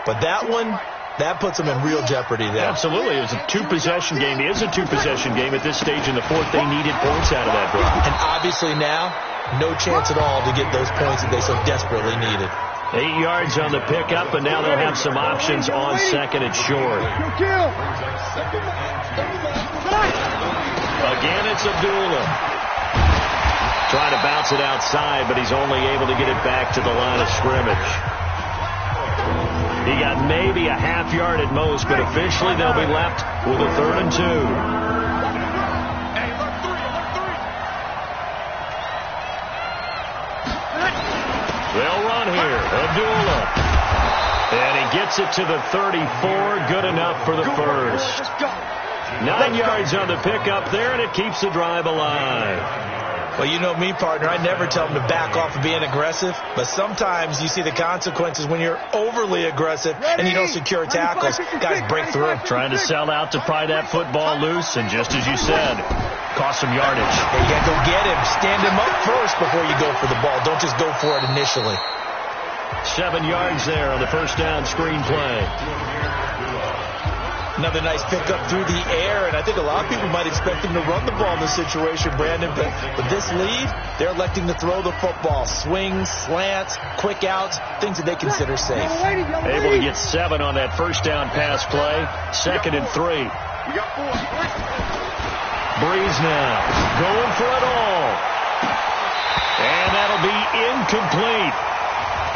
But that one, that puts them in real jeopardy there.
Absolutely. It was a 2-possession game. It is a 2-possession game at this stage in the fourth. They needed points out of that drive.
And obviously now, no chance at all to get those points that they so desperately needed.
8 yards on the pickup, and now they'll have some options on second and short. Again, it's Abdullah. Trying to bounce it outside, but he's only able to get it back to the line of scrimmage. He got maybe a half yard at most, but officially they'll be left with a 3rd and 2. They'll run here. Abdullah. And he gets it to the 34. Good enough for the first. 9 yards on the pickup there, and it keeps the drive alive.
Well, you know me, partner. I never tell them to back off of being aggressive. But sometimes you see the consequences when you're overly aggressive and you don't secure tackles. Guys break through.
Trying to sell out to pry that football loose, and just as you said, cost some yardage.
Yeah, you got to go get him. Stand him up first before you go for the ball. Don't just go for it initially.
7 yards there on the first down screen play.
Another nice pickup through the air, and I think a lot of people might expect him to run the ball in this situation, Brandon, but with this lead, they're electing to throw the football. Swings, slants, quick outs, things that they consider safe.
Able to get 7 on that first down pass play. 2nd and 3. Breeze now, going for it all. And that'll be incomplete.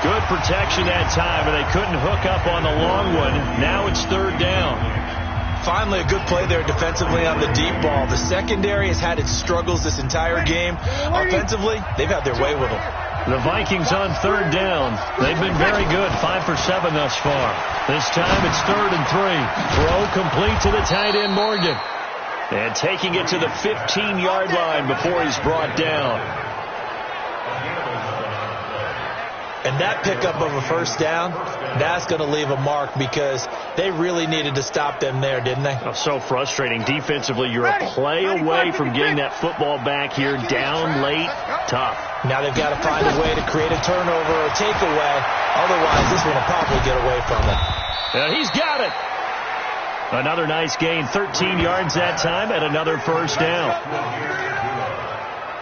Good protection that time, and they couldn't hook up on the long one. Now it's 3rd down.
Finally, a good play there defensively on the deep ball. The secondary has had its struggles this entire game. Offensively, they've had their way with them.
The Vikings on 3rd down. They've been very good, 5 for 7 thus far. This time it's 3rd and 3. Throw complete to the tight end, Morgan. And taking it to the 15-yard line before he's brought down.
And that pickup of a first down, that's going to leave a mark because they really needed to stop them there, didn't they?
Oh, so frustrating. Defensively, you're a play away from getting that football back here. Down late, tough.
Now they've got to find a way to create a turnover or takeaway. Otherwise, this one will probably get away from them.
And he's got it. Another nice gain, 13 yards that time, and another first down.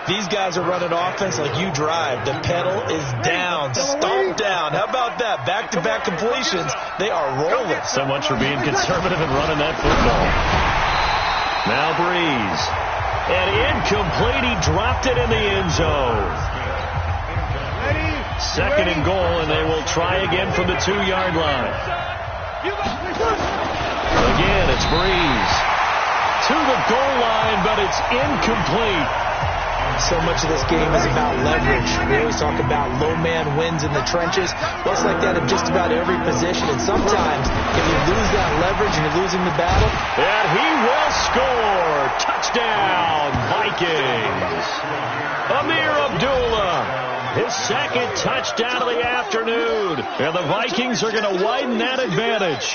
These guys are running offense like you drive. The pedal is down, stomp down. How about that? Back-to-back completions. They are rolling.
So much for being conservative and running that football. Now Breeze. And incomplete. He dropped it in the end zone. 2nd and goal, and they will try again from the 2-yard line. Again, it's Breeze to the goal line, but it's incomplete.
So much of this game is about leverage. We always talk about low man wins in the trenches. Well, it's like that in just about every position. And sometimes, if you lose that leverage and you're losing the battle.
And he will score. Touchdown, Vikings. Amir Abdullah. His 2nd touchdown of the afternoon. And the Vikings are going to widen that advantage.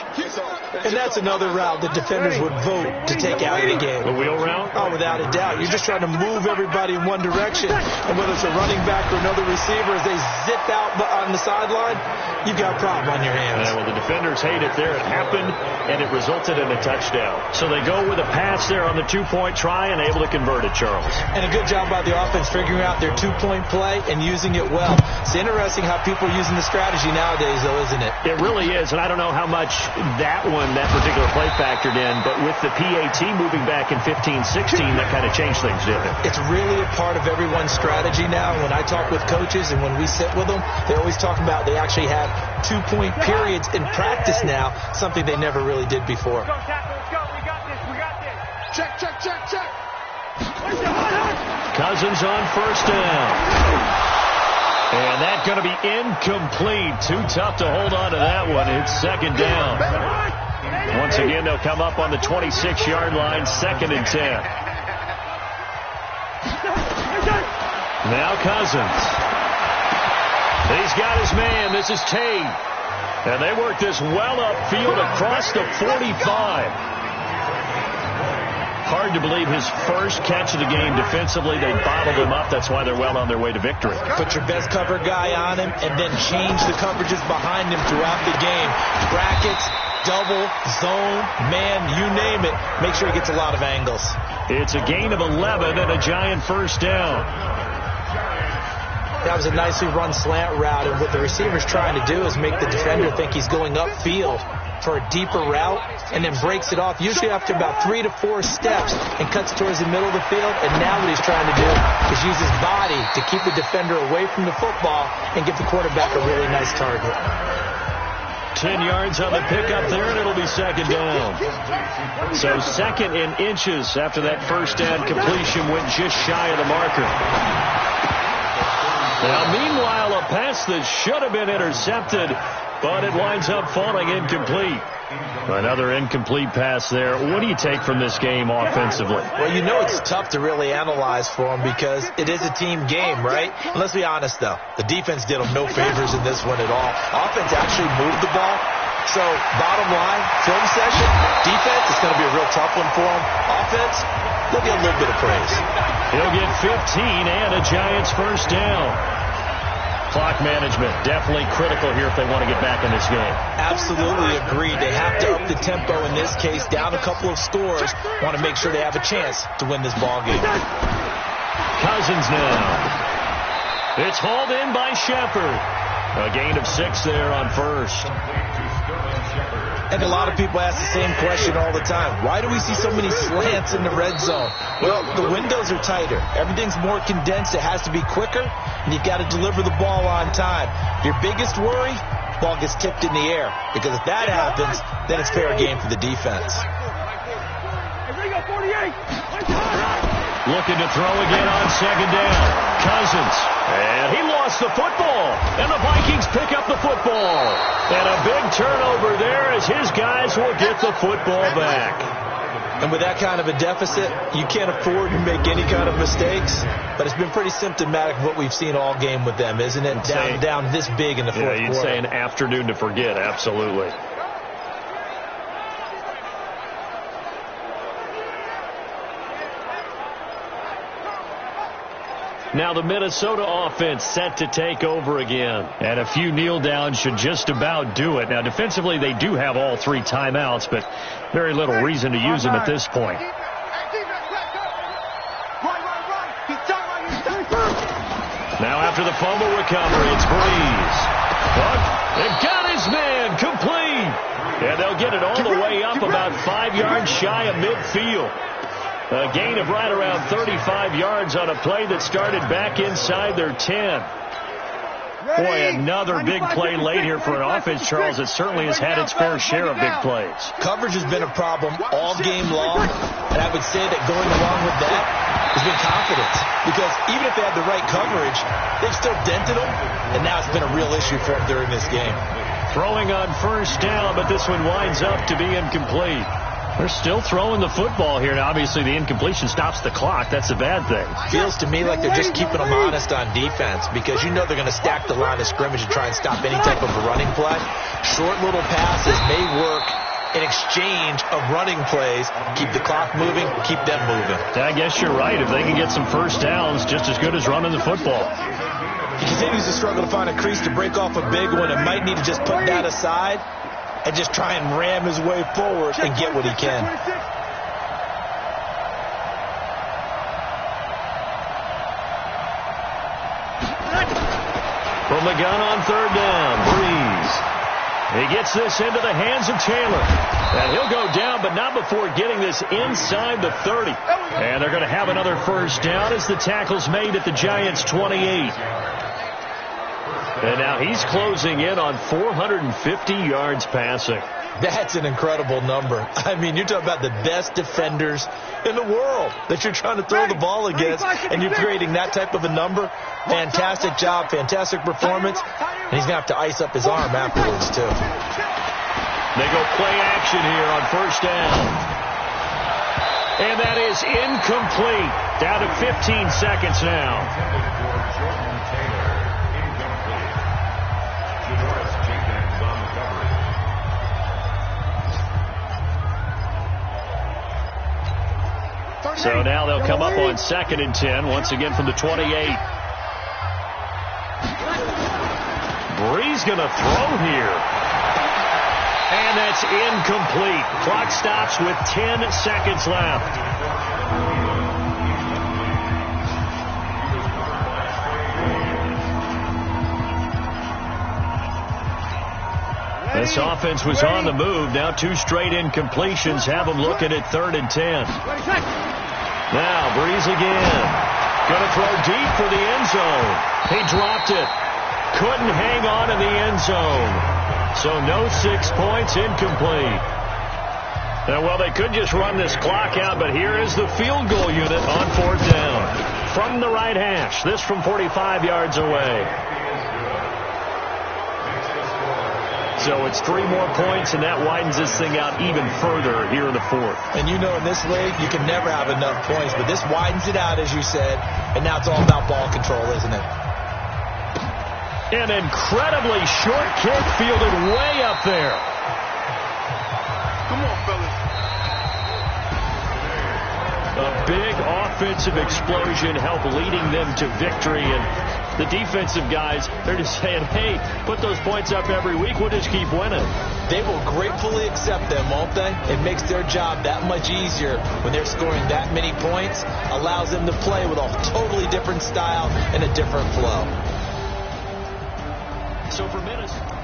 And that's another route that defenders would vote to take out of the game.
The wheel route?
Oh, without a doubt. You're just trying to move everybody in one direction. And whether it's a running back or another receiver, as they zip out on the sideline, you've got a problem on your hands.
Yeah, well, the defenders hate it there. It happened, and it resulted in a touchdown. So they go with a pass there on the 2-point try and able to convert it, Charles.
And a good job by the offense figuring out their 2-point play and using it well. It's interesting how people are using the strategy nowadays, though, isn't it?
It really is, and I don't know how much that particular play factored in, but with the PAT moving back in 15-16, that kind of changed things, didn't it?
It's really a part of everyone's strategy now. When I talk with coaches and when we sit with them, they always talk about they actually have 2-point periods in practice now, something they never really did before.
Let's go, we got this. Check.
Cousins on 1st down. And that's going to be incomplete. Too tough to hold on to that one. It's 2nd down. Once again, they'll come up on the 26-yard line, 2nd and 10. Now Cousins. He's got his man. This is Tate. And they work this well upfield across the 45. Hard to believe his first catch of the game defensively. They bottled him up. That's why they're well on their way to victory.
Put your best cover guy on him and then change the coverages behind him throughout the game. Brackets, double, zone, man, you name it. Make sure he gets a lot of angles.
It's a gain of 11 and a giant 1st down.
That was a nicely run slant route, and what the receiver's trying to do is make the defender think he's going upfield for a deeper route and then breaks it off, usually after about 3 to 4 steps, and cuts towards the middle of the field. And now what he's trying to do is use his body to keep the defender away from the football and give the quarterback a really nice target.
10 yards on the pickup there, and it'll be 2nd down. So 2nd in inches after that 1st down completion went just shy of the marker. Now, meanwhile, a pass that should have been intercepted, but it winds up falling incomplete. Another incomplete pass there. What do you take from this game offensively?
Well, you know it's tough to really analyze for them because it is a team game, right? And let's be honest, though. The defense did them no favors in this one at all. Offense actually moved the ball. So, bottom line, film session, defense, it's going to be a real tough one for them. Offense, they'll get a little bit of praise.
He'll get 15 and a Giants 1st down. Clock management definitely critical here if they want to get back in this game.
Absolutely agreed. They have to up the tempo in this case, down a couple of scores. Want to make sure they have a chance to win this ball game.
Cousins now. It's hauled in by Shepard. A gain of 6 there on 1st.
And a lot of people ask the same question all the time. Why do we see so many slants in the red zone? Well, the windows are tighter. Everything's more condensed. It has to be quicker, and you've got to deliver the ball on time. Your biggest worry, ball gets tipped in the air. Because if that happens, then it's fair game for the defense.
Looking to throw again on 2nd down. Cousins. And he lost the football. And the Vikings pick up the football. And a big turnover there as his guys will get the football back.
And with that kind of a deficit, you can't afford to make any kind of mistakes. But it's been pretty symptomatic of what we've seen all game with them, isn't it? Down this big in the fourth quarter.
Yeah, you'd say an afternoon to forget. Absolutely. Now the Minnesota offense set to take over again. And a few kneel downs should just about do it. Now defensively they do have all 3 timeouts, but very little reason to use them at this point. Now after the fumble recovery, it's Breeze. They got his man complete. And they'll get it all the way up about 5 yards shy of midfield. A gain of right around 35 yards on a play that started back inside their 10. Boy, another big play late here for an offense, Charles. It certainly has had its fair share of big plays.
Coverage has been a problem all game long, and I would say that going along with that has been confidence. Because even if they had the right coverage, they've still dented them, and now it's been a real issue for them during this game.
Throwing on first down, but this one winds up to be incomplete. They're still throwing the football here. Now, obviously, the incompletion stops the clock. That's a bad thing.
Feels to me like they're just keeping them honest on defense because you know they're going to stack the line of scrimmage and try and stop any type of a running play. Short little passes may work in exchange of running plays. Keep the clock moving, keep them moving.
I guess you're right. If they can get some first downs, just as good as running the football.
He continues to struggle to find a crease to break off a big one and might need to just put that aside and just try and ram his way forward and get what he can.
From the gun on third down, Breeze. He gets this into the hands of Taylor. And he'll go down, but not before getting this inside the 30. And they're going to have another first down as the tackle's made at the Giants' 28. And now he's closing in on 450 yards passing.
That's an incredible number. I mean, you're talking about the best defenders in the world that you're trying to throw the ball against, and you're creating that type of a number. Fantastic job, fantastic performance, and he's going to have to ice up his arm afterwards, too.
They go play action here on first down. And that is incomplete. Down to 15 seconds now. So now they'll come up on 2nd and 10, once again from the 28. Breeze going to throw here. And that's incomplete. Clock stops with 10 seconds left. This offense was on the move. Now 2 straight incompletions have them looking at 3rd and 10. Now Breeze again. Going to throw deep for the end zone. He dropped it. Couldn't hang on in the end zone. So no 6 points, incomplete. Now, well, they could just run this clock out, but here is the field goal unit on 4th down. From the right hash. This from 45 yards away. So it's 3 more points, and that widens this thing out even further here in the 4th.
And you know in this league, you can never have enough points, but this widens it out, as you said, and now it's all about ball control, isn't it?
An incredibly short kick fielded way up there.
Come on, fellas.
A big offensive explosion helped leading them to victory, and the defensive guys, they're just saying, hey, put those points up every week. We'll just keep winning.
They will gratefully accept them, won't they? It makes their job that much easier when they're scoring that many points. Allows them to play with a totally different style and a different flow.
So for Minnesota.